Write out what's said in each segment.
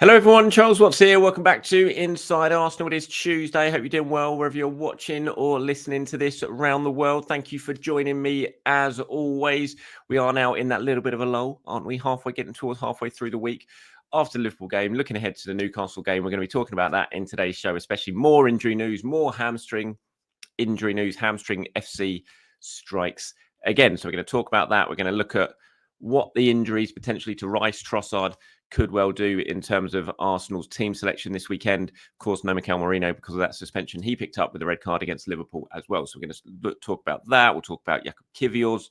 Hello, everyone. Charles Watts here. Welcome back to Inside Arsenal. It is Tuesday. Hope you're doing well wherever you're watching or listening to this around the world. Thank you for joining me as always. We are now in that little bit of a lull, aren't we? Getting towards halfway through the week after the Liverpool game. Looking ahead to the Newcastle game. We're going to be talking about that in today's show, especially more injury news, more hamstring injury news. Hamstring FC strikes again. So we're going to talk about that. We're going to look at what the injuries potentially to Rice, Trossard could well do in terms of Arsenal's team selection this weekend. Of course, no Mikel Merino because of that suspension he picked up with the red card against Liverpool as well. So we're going to talk about that. We'll talk about Jakub Kiwior's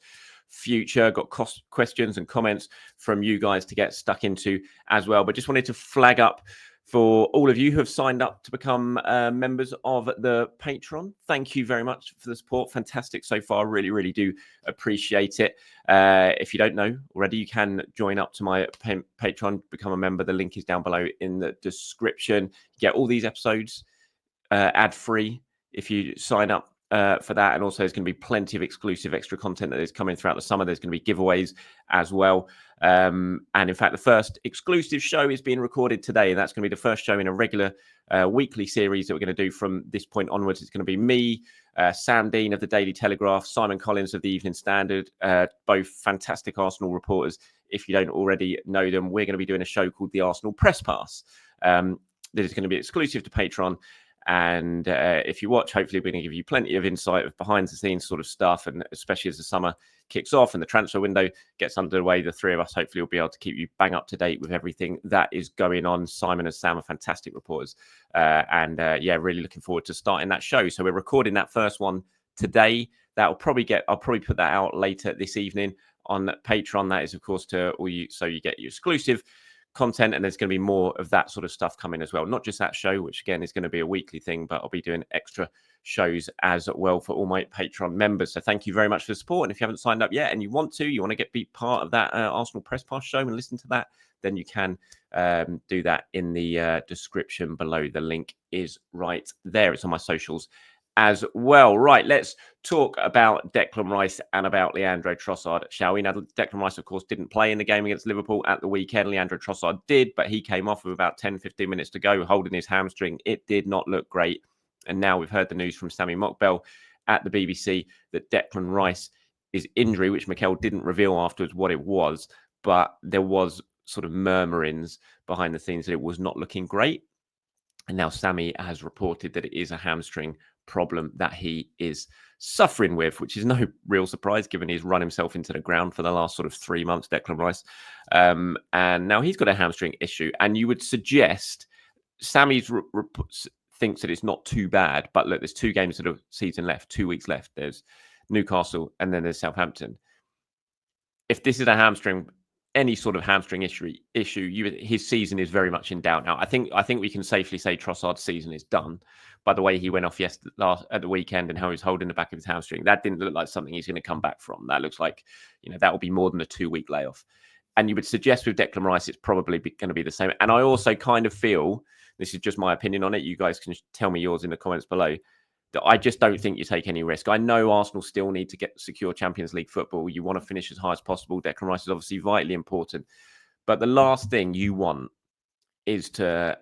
future. Got questions and comments from you guys to get stuck into as well. But just wanted to flag up for all of you who have signed up to become members of the Patreon. Thank you very much for the support. Fantastic so far. Really, really do appreciate it. If you don't know already, you can join up to my Patreon, become a member. The link is down below in the description. You get all these episodes ad-free if you sign up for that. And also there's going to be plenty of exclusive extra content that is coming throughout the summer. There's going to be giveaways as well. And in fact, the first exclusive show is being recorded today. And that's going to be the first show in a regular weekly series that we're going to do from this point onwards. It's going to be me, Sam Dean of the Daily Telegraph, Simon Collins of the Evening Standard, both fantastic Arsenal reporters. If you don't already know them, we're going to be doing a show called the Arsenal Press Pass. That is going to be exclusive to Patreon. And if you watch, hopefully we're going to give you plenty of insight of behind the scenes sort of stuff. And especially as the summer kicks off and the transfer window gets underway, the three of us hopefully will be able to keep you bang up to date with everything that is going on. Simon and Sam are fantastic reporters. Yeah, really looking forward to starting that show. So we're recording that first one today. I'll probably put that out later this evening on Patreon. That is, of course, to all you, so you get your exclusive content, and there's going to be more of that sort of stuff coming as well. Not just that show, which again is going to be a weekly thing, but I'll be doing extra shows as well for all my Patreon members. So thank you very much for the support. And if you haven't signed up yet and you want to be part of that Arsenal Press Pass show and listen to that, then you can do that in the description below. The link is right there. It's on my socials as well. Right, let's talk about Declan Rice and about Leandro Trossard, shall we? Now, Declan Rice, of course, didn't play in the game against Liverpool at the weekend. Leandro Trossard did, but he came off with about 10-15 minutes to go, holding his hamstring. It did not look great. And now we've heard the news from Sammy Mockbell at the BBC that Declan Rice's injury, which Mikel didn't reveal afterwards what it was, but there was sort of murmurings behind the scenes that it was not looking great. And now Sammy has reported that it is a hamstring problem that he is suffering with, which is no real surprise given he's run himself into the ground for the last sort of 3 months, Declan Rice. And now he's got a hamstring issue. And you would suggest Sammy's thinks that it's not too bad. But look, there's 2 games of the season left, 2 weeks left. There's Newcastle and then there's Southampton. If this is a hamstring, any sort of hamstring issue, his season is very much in doubt now. I think we can safely say Trossard's season is done by the way he went off at the weekend and how he was holding the back of his hamstring. That didn't look like something he's going to come back from. That looks like, that will be more than a 2-week layoff. And you would suggest with Declan Rice, it's probably going to be the same. And I also kind of feel, this is just my opinion on it, you guys can tell me yours in the comments below, that I just don't think you take any risk. I know Arsenal still need to secure Champions League football. You want to finish as high as possible. Declan Rice is obviously vitally important. But the last thing you want is to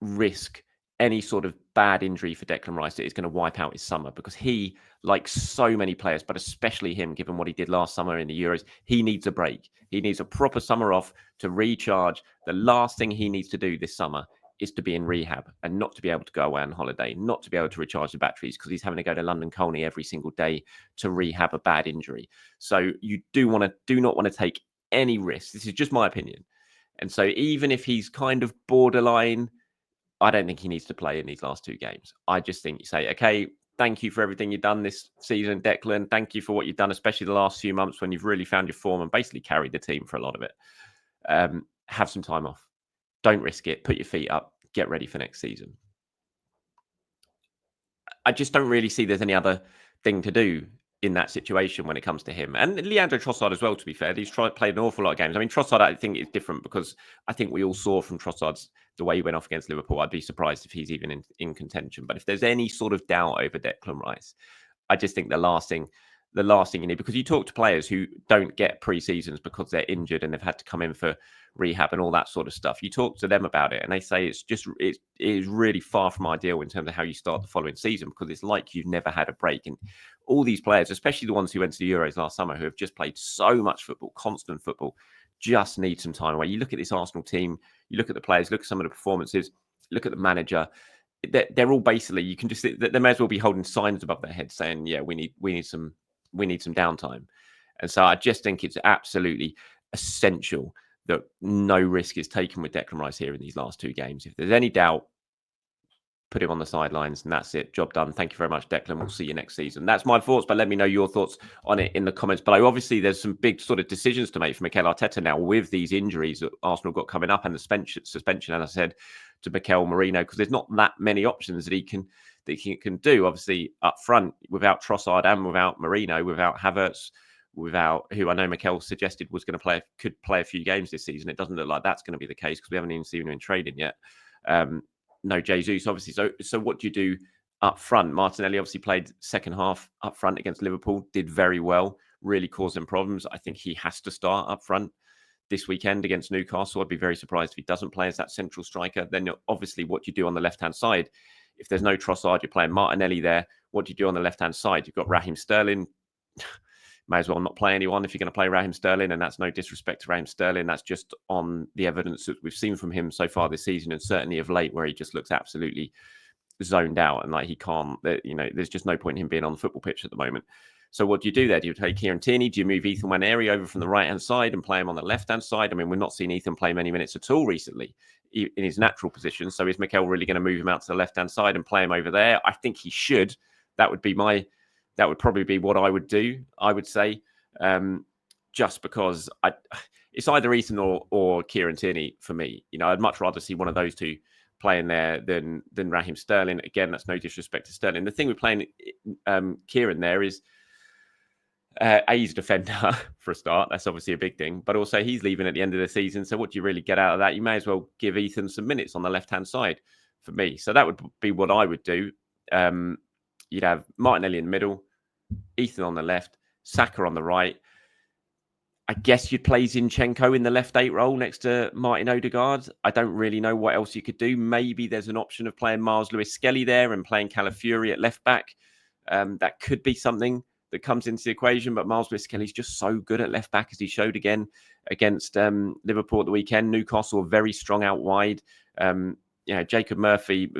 risk any sort of bad injury for Declan Rice that is going to wipe out his summer, because he, like so many players, but especially him, given what he did last summer in the Euros, he needs a break. He needs a proper summer off to recharge. The last thing he needs to do this summer is to be in rehab and not to be able to go away on holiday, not to be able to recharge the batteries, because he's having to go to London Colney every single day to rehab a bad injury. So you do not want to take any risks. This is just my opinion. And so even if he's kind of borderline, I don't think he needs to play in these last 2 games. I just think you say, okay, thank you for everything you've done this season, Declan. Thank you for what you've done, especially the last few months when you've really found your form and basically carried the team for a lot of it. Have some time off. Don't risk it. Put your feet up. Get ready for next season. I just don't really see there's any other thing to do in that situation when it comes to him. And Leandro Trossard as well, to be fair. He's played an awful lot of games. I mean, Trossard, I think, is different because I think we all saw from Trossard's the way he went off against Liverpool. I'd be surprised if he's even in contention. But if there's any sort of doubt over Declan Rice, I just think the last thing you need, because you talk to players who don't get pre-seasons because they're injured and they've had to come in for rehab and all that sort of stuff. You talk to them about it and they say it is really far from ideal in terms of how you start the following season, because it's like you've never had a break. And all these players, especially the ones who went to the Euros last summer, who have just played so much football, constant football, just need some time away. You look at this Arsenal team, you look at the players, look at some of the performances, look at the manager. They're all basically, you can just, they may as well be holding signs above their heads saying, yeah, we need some downtime. And so I just think it's absolutely essential that no risk is taken with Declan Rice here in these last 2 games. If there's any doubt, put him on the sidelines, and that's it. Job done. Thank you very much, Declan. We'll see you next season. That's my thoughts, but let me know your thoughts on it in the comments below. Obviously, there's some big sort of decisions to make for Mikel Arteta now with these injuries that Arsenal got coming up and the suspension, as I said, to Mikel Merino, because there's not that many options that he can do. Obviously, up front, without Trossard and without Merino, without Havertz, without who I know Mikel suggested was going to could play a few games this season. It doesn't look like that's going to be the case because we haven't even seen him in training yet. No Jesus, obviously. So what do you do up front? Martinelli obviously played second half up front against Liverpool, did very well, really caused them problems. I think he has to start up front this weekend against Newcastle. I'd be very surprised if he doesn't play as that central striker. Then obviously what you do on the left-hand side, if there's no Trossard, you're playing Martinelli there. What do you do on the left-hand side? You've got Raheem Sterling. May as well not play anyone if you're going to play Raheem Sterling, and that's no disrespect to Raheem Sterling. That's just on the evidence that we've seen from him so far this season, and certainly of late, where he just looks absolutely zoned out and like he can't. There's just no point in him being on the football pitch at the moment. So what do you do there? Do you take Kieran Tierney? Do you move Ethan Nwaneri over from the right-hand side and play him on the left-hand side? I mean, we've not seen Ethan play many minutes at all recently in his natural position. So is Mikel really going to move him out to the left-hand side and play him over there? I think he should. That would probably be what I would do, I would say, just because it's either Ethan or Kieran Tierney for me. I'd much rather see one of those two playing there than Raheem Sterling. Again, that's no disrespect to Sterling. The thing with playing Kieran there is he's a defender for a start. That's obviously a big thing. But also he's leaving at the end of the season. So what do you really get out of that? You may as well give Ethan some minutes on the left-hand side for me. So that would be what I would do. You'd have Martinelli in the middle, Ethan on the left, Saka on the right. I guess you'd play Zinchenko in the left 8 role next to Martin Odegaard. I don't really know what else you could do. Maybe there's an option of playing Miles Lewis-Skelly there and playing Calafiori at left back. That could be something that comes into the equation, but Miles Lewis-Skelly's just so good at left back, as he showed again against Liverpool at the weekend. Newcastle are very strong out wide. Jacob Murphy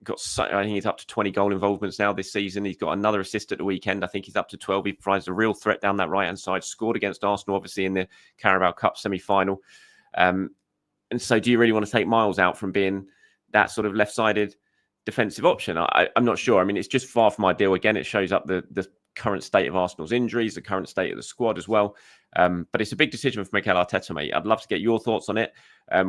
I think he's up to 20 goal involvements now this season. He's got another assist at the weekend. I think he's up to 12. He provides a real threat down that right-hand side. Scored against Arsenal, obviously, in the Carabao Cup semi-final. And so do you really want to take Miles out from being that sort of left-sided defensive option? I'm not sure. I mean, it's just far from ideal. Again, it shows up the current state of Arsenal's injuries, the current state of the squad as well. But it's a big decision for Mikel Arteta, mate. I'd love to get your thoughts on it.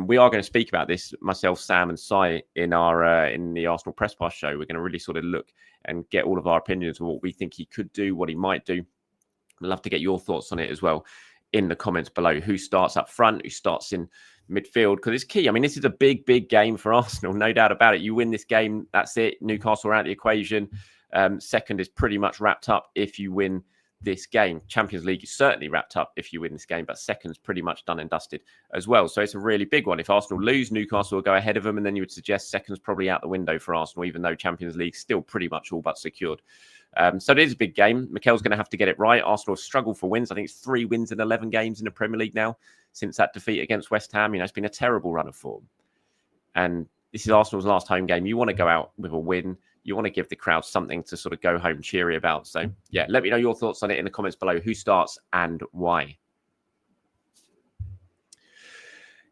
We are going to speak about this, myself, Sam and Sai, in the Arsenal Press Pass show. We're going to really sort of look and get all of our opinions of what we think he could do, what he might do. I'd love to get your thoughts on it as well in the comments below. Who starts up front? Who starts in midfield? Because it's key. I mean, this is a big, big game for Arsenal, no doubt about it. You win this game, that's it. Newcastle are out of the equation. Second is pretty much wrapped up if you win this game. Champions League is certainly wrapped up if you win this game, but second's pretty much done and dusted as well. So it's a really big one. If Arsenal lose, Newcastle will go ahead of them, and then you would suggest second's probably out the window for Arsenal, even though Champions League's still pretty much all but secured. So it is a big game. Mikel's going to have to get it right. Arsenal have struggled for wins. I think it's 3 wins in 11 games in the Premier League now since that defeat against West Ham. It's been a terrible run of form. And this is Arsenal's last home game. You want to go out with a win. You want to give the crowd something to sort of go home cheery about. So, yeah, let me know your thoughts on it in the comments below. Who starts and why?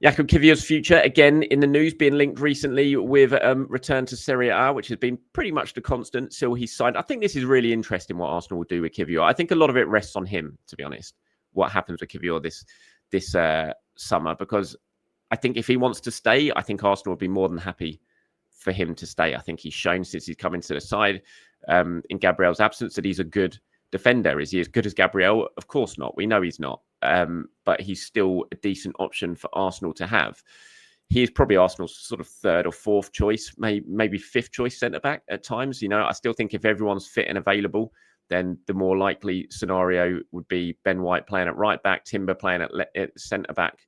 Jakub Kiwior's future, again, in the news, being linked recently with return to Serie A, which has been pretty much the constant till he's signed. I think this is really interesting what Arsenal will do with Kiwior. I think a lot of it rests on him, to be honest, what happens with Kiwior this summer, because I think if he wants to stay, I think Arsenal would be more than happy for him to stay. I think he's shown since he's come into the side in Gabriel's absence that he's a good defender. Is he as good as Gabriel? Of course not. We know he's not. But he's still a decent option for Arsenal to have. He is probably Arsenal's sort of 3rd or 4th choice, maybe 5th choice centre-back at times. I still think if everyone's fit and available, then the more likely scenario would be Ben White playing at right back, Timber playing at centre-back,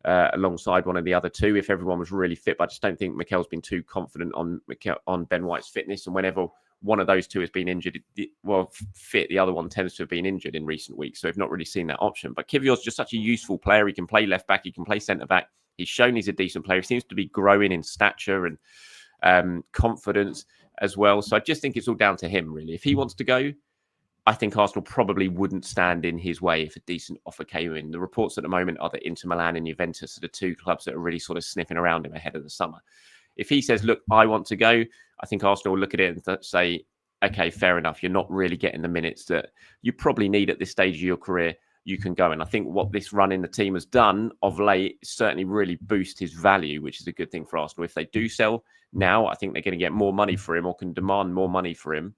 alongside one of the other two if everyone was really fit. But I just don't think Mikel's been too confident on Ben White's fitness. And whenever one of those two has been injured, fit, the other one tends to have been injured in recent weeks. So I've not really seen that option. But Kiwior's just such a useful player. He can play left back. He can play centre back. He's shown he's a decent player. He seems to be growing in stature and confidence as well. So I just think it's all down to him, really. If he wants to go, I think Arsenal probably wouldn't stand in his way if a decent offer came in. The reports at the moment are that Inter Milan and Juventus are the two clubs that are really sort of sniffing around him ahead of the summer. If he says, look, I want to go, I think Arsenal will look at it and say, okay, fair enough. You're not really getting the minutes that you probably need at this stage of your career. You can go. And I think what this run in the team has done of late certainly really boost his value, which is a good thing for Arsenal. If they do sell now, I think they're going to get more money for him or can demand more money for him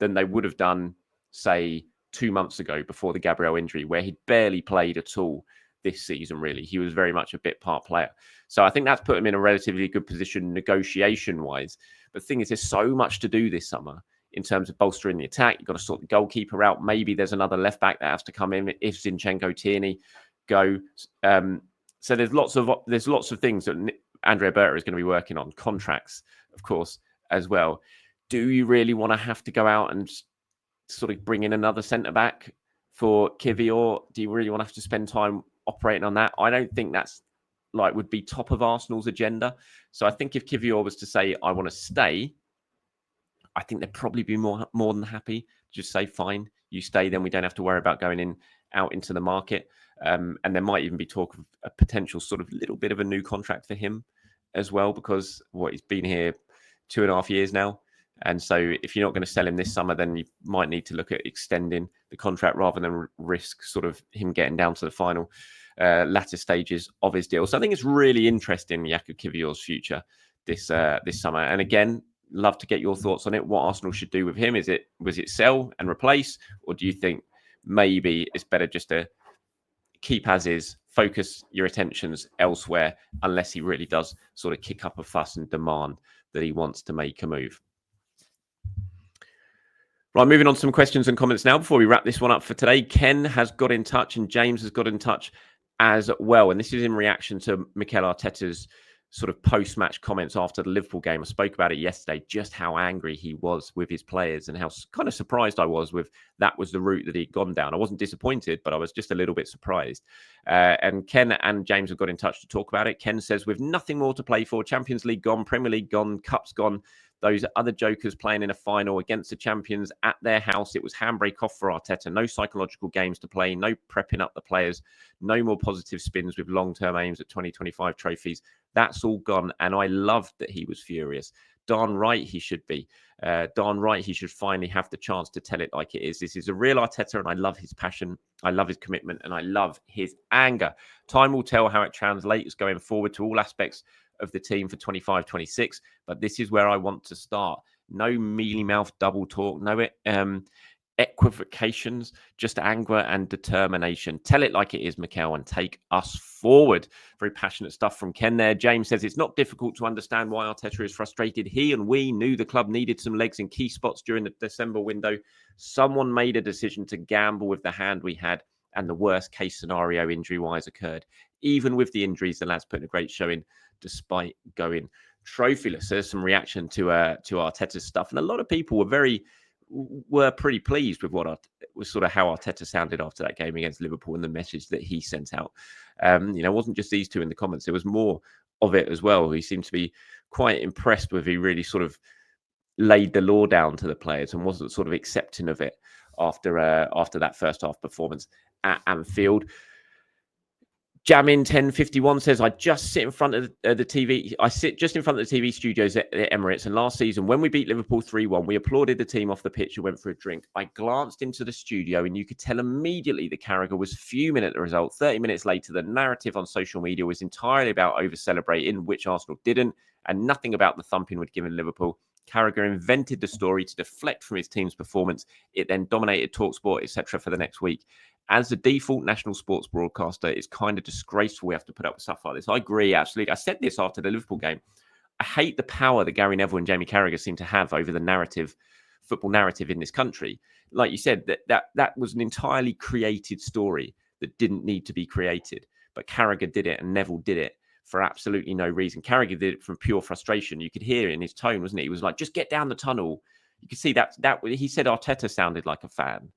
than they would have done, say, 2 months ago before the Gabriel injury, where he'd barely played at all this season, really. He was very much a bit part player. So I think that's put him in a relatively good position negotiation-wise. But the thing is, there's so much to do this summer in terms of bolstering the attack. You've got to sort the goalkeeper out. Maybe there's another left-back that has to come in if Zinchenko, Tierney go. So there's lots of things that Andrea Berta is going to be working on. Contracts, of course, as well. Do you really want to have to go out and sort of bring in another centre-back for Kiwior? Do you really want to have to spend time operating on that? I don't think that's would be top of Arsenal's agenda. So I think if Kiwior was to say, I want to stay, I think they'd probably be more than happy to just say, fine, you stay, then we don't have to worry about going out into the market. And there might even be talk of a potential sort of little bit of a new contract for him as well, because he's been here 2.5 years now. And so if you're not going to sell him this summer, then you might need to look at extending the contract rather than risk sort of him getting down to the final latter stages of his deal. So I think it's really interesting, Jakub Kiwior's future this summer. And again, love to get your thoughts on it. What Arsenal should do with him? Was it sell and replace? Or do you think maybe it's better just to keep as is, focus your attentions elsewhere, unless he really does sort of kick up a fuss and demand that he wants to make a move? Right, moving on to some questions and comments now before we wrap this one up for today. Ken has got in touch and James has got in touch as well. And this is in reaction to Mikel Arteta's sort of post-match comments after the Liverpool game. I spoke about it yesterday, just how angry he was with his players and how kind of surprised I was with that was the route that he'd gone down. I wasn't disappointed, but I was just a little bit surprised. And Ken and James have got in touch to talk about it. Ken says, with nothing more to play for, Champions League gone, Premier League gone, Cup's gone, those other jokers playing in a final against the champions at their house, it was handbrake off for Arteta. No psychological games to play, no prepping up the players, no more positive spins with long-term aims at 2025 trophies. That's all gone, and I loved that he was furious. Darn right he should be. Darn right he should finally have the chance to tell it like it is. This is a real Arteta, and I love his passion, I love his commitment, and I love his anger. Time will tell how it translates going forward to all aspects of the team for 25-26, but this is where I want to start. No mealy-mouthed double talk, no equivocations, just anger and determination. Tell it like it is, Mikel, and take us forward. Very passionate stuff from Ken there. James says, it's not difficult to understand why Arteta is frustrated. He and we knew the club needed some legs in key spots during the December window. Someone made a decision to gamble with the hand we had, and the worst case scenario injury-wise occurred. Even with the injuries, the lads put in a great showing despite going trophyless. There's some reaction to Arteta's stuff, and a lot of people were pretty pleased with was sort of how Arteta sounded after that game against Liverpool and the message that he sent out. It wasn't just these two in the comments. There was more of it as well. He seemed to be quite impressed with. He really sort of laid the law down to the players and wasn't sort of accepting of it after that first half performance at Anfield. Jamin 1051 says, I just sit in front of the TV. I sit just in front of the TV studios at the Emirates. And last season, when we beat Liverpool 3-1, we applauded the team off the pitch and went for a drink. I glanced into the studio and you could tell immediately that Carragher was fuming at the result. 30 minutes later, the narrative on social media was entirely about over-celebrating, which Arsenal didn't, and nothing about the thumping we'd given Liverpool. Carragher invented the story to deflect from his team's performance. It then dominated TalkSport, etc. for the next week. As the default national sports broadcaster, it's kind of disgraceful we have to put up with stuff like this. I agree, absolutely. I said this after the Liverpool game. I hate the power that Gary Neville and Jamie Carragher seem to have over the narrative, football narrative in this country. Like you said, that was an entirely created story that didn't need to be created. but Carragher did it and Neville did it for absolutely no reason. Carragher did it from pure frustration. You could hear it in his tone, wasn't it? He was like, just get down the tunnel. You could see that he said Arteta sounded like a fan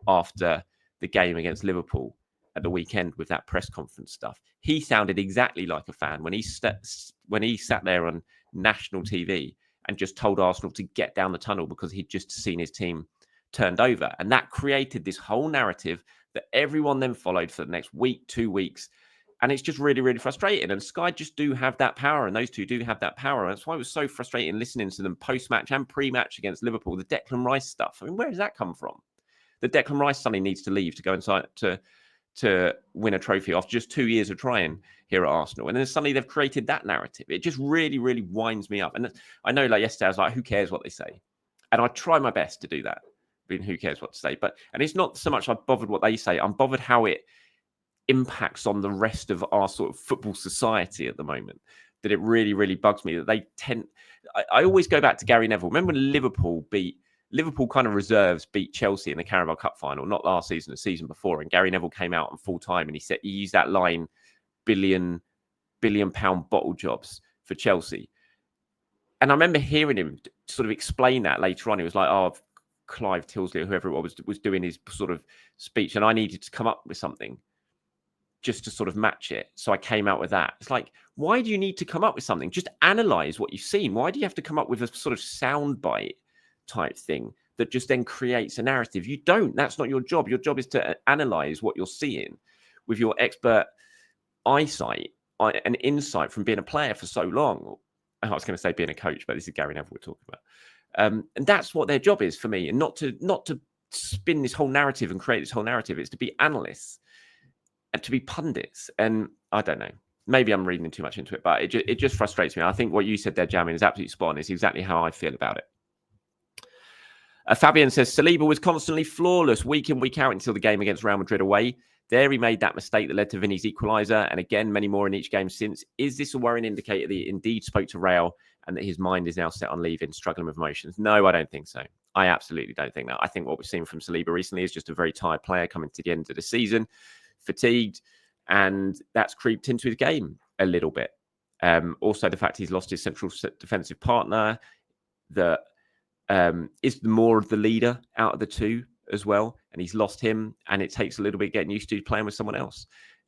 after the game against Liverpool at the weekend with that press conference stuff. He sounded exactly like a fan when he sat there on national TV and just told Arsenal to get down the tunnel because he'd just seen his team turned over. And that created this whole narrative that everyone then followed for the next week, 2 weeks. And it's just really, really frustrating. And Sky just do have that power. And those two do have that power. And that's why it was so frustrating listening to them post-match and pre-match against Liverpool. The Declan Rice stuff. I mean, where does that come from? The Declan Rice suddenly needs to leave to go inside to win a trophy after just 2 years of trying here at Arsenal. And then suddenly they've created that narrative. It just really, really winds me up. And I know, like yesterday, I was like, who cares what they say? And I try my best to do that. I mean, who cares what to say? And it's not so much I'm bothered what they say. I'm bothered how it impacts on the rest of our sort of football society at the moment. That it really, really bugs me that they tend... I always go back to Gary Neville. Remember when Liverpool kind of reserves beat Chelsea in the Carabao Cup final, not last season, the season before. And Gary Neville came out on full time and he used that line, billion pound bottle jobs for Chelsea. And I remember hearing him sort of explain that later on. He was like, oh, Clive Tilsley or whoever it was doing his sort of speech. And I needed to come up with something just to sort of match it. So I came out with that. It's like, why do you need to come up with something? Just analyze what you've seen. Why do you have to come up with a sort of soundbite type thing that just then creates a narrative? You don't. That's not your job. Your job is to analyze what you're seeing with your expert eyesight and insight from being a player for so long. I was going to say being a coach, but this is Gary Neville we're talking about. And that's what their job is for me, and not to spin this whole narrative and create this whole narrative. It's to be analysts and to be pundits. And I don't know. Maybe I'm reading too much into it, but it just frustrates me. I think what you said there, Jamin, is absolutely spot on. It's exactly how I feel about it. Fabian says, Saliba was constantly flawless week in, week out until the game against Real Madrid away. There he made that mistake that led to Vinny's equaliser, and again, many more in each game since. Is this a worrying indicator that he indeed spoke to Real and that his mind is now set on leaving, struggling with emotions? No, I don't think so. I absolutely don't think that. I think what we've seen from Saliba recently is just a very tired player coming to the end of the season, fatigued, and that's creeped into his game a little bit. Also, the fact he's lost his central defensive partner, that is more of the leader out of the two as well. And he's lost him, and it takes a little bit getting used to playing with someone else.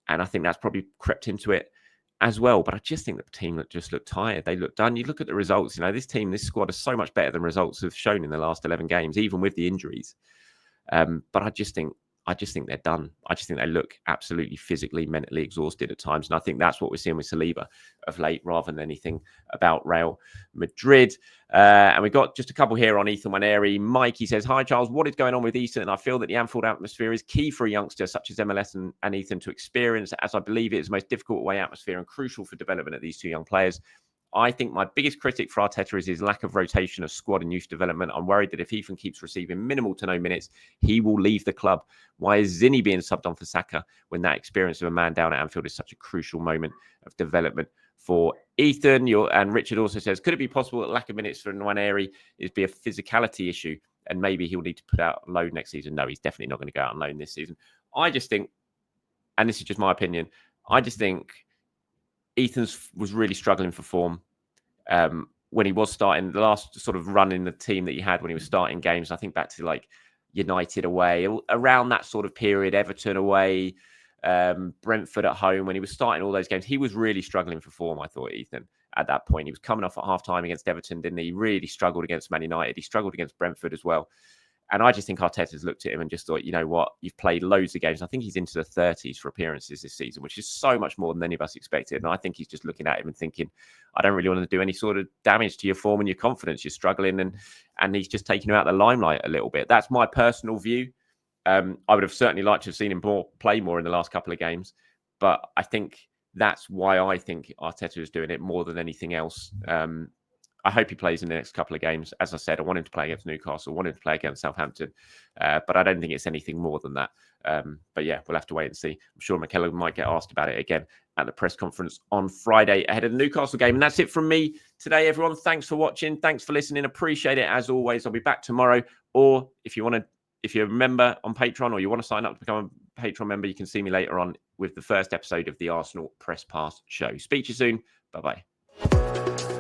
And I think that's probably crept into it as well. But I just think the team just look tired. They look done. You look at the results, this squad is so much better than results have shown in the last 11 games, even with the injuries. But I just think they're done. I just think they look absolutely physically, mentally exhausted at times. And I think that's what we're seeing with Saliba of late, rather than anything about Real Madrid. And we've got just a couple here on Ethan Nwaneri. Mike, he says, hi, Charles. What is going on with Ethan? I feel that the Anfield atmosphere is key for a youngster such as MLS and Ethan to experience, as I believe it is the most difficult away atmosphere and crucial for development of these two young players. I think my biggest critic for Arteta is his lack of rotation of squad and youth development. I'm worried that if Ethan keeps receiving minimal to no minutes, he will leave the club. Why is Zinni being subbed on for Saka when that experience of a man down at Anfield is such a crucial moment of development for Ethan? And Richard also says, could it be possible that lack of minutes for Nwaneri is be a physicality issue and maybe he'll need to put out a loan next season? No, he's definitely not going to go out on loan this season. I just think, and this is just my opinion, I just think Ethan was really struggling for form when he was starting the last sort of run in the team that he had when he was starting games. I think back to like United away, around that sort of period, Everton away, Brentford at home, when he was starting all those games, he was really struggling for form, I thought, Ethan, at that point. He was coming off at half-time against Everton, didn't he? He really struggled against Man United. He struggled against Brentford as well. And I just think Arteta's looked at him and just thought, you know what, you've played loads of games. I think he's into the 30s for appearances this season, which is so much more than any of us expected. And I think he's just looking at him and thinking, I don't really want to do any sort of damage to your form and your confidence. You're struggling, and he's just taking you out of the limelight a little bit. That's my personal view. I would have certainly liked to have seen him play more in the last couple of games. But I think that's why I think Arteta is doing it more than anything else. I hope he plays in the next couple of games. As I said, I want him to play against Newcastle, I want him to play against Southampton. But I don't think it's anything more than that. But yeah, we'll have to wait and see. I'm sure McKellar might get asked about it again at the press conference on Friday ahead of the Newcastle game. And that's it from me today, everyone. Thanks for watching. Thanks for listening. Appreciate it as always. I'll be back tomorrow. Or if you're a member on Patreon or you want to sign up to become a Patreon member, you can see me later on with the first episode of the Arsenal Press Pass show. Speak to you soon. Bye-bye.